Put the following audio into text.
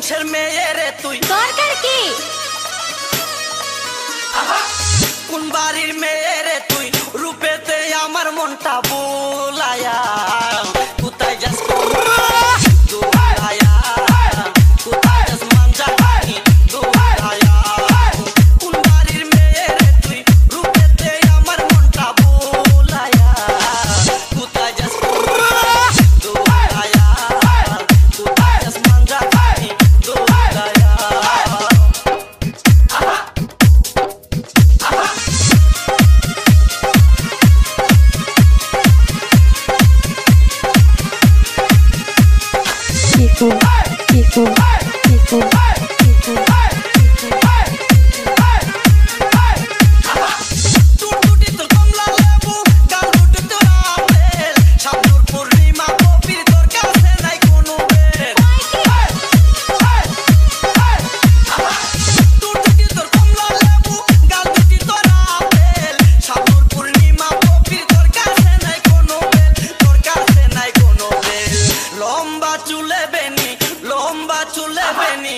বংশের মেয়ে রে তুই দরকার কি কোন বাড়ির মেয়ে রে তুই রূপেতে আমার মনটা বুলায়া কোথায় যাস দুলায়া কোথায় যাস মানজা দুলায়া কোন বাড়ির মেয়ে রে তুই রূপেতে আমার মনটা বুলায়া কোথায় যাস দুলায়া কোথায় যাস মানজা দুলায়া চুলে বেনি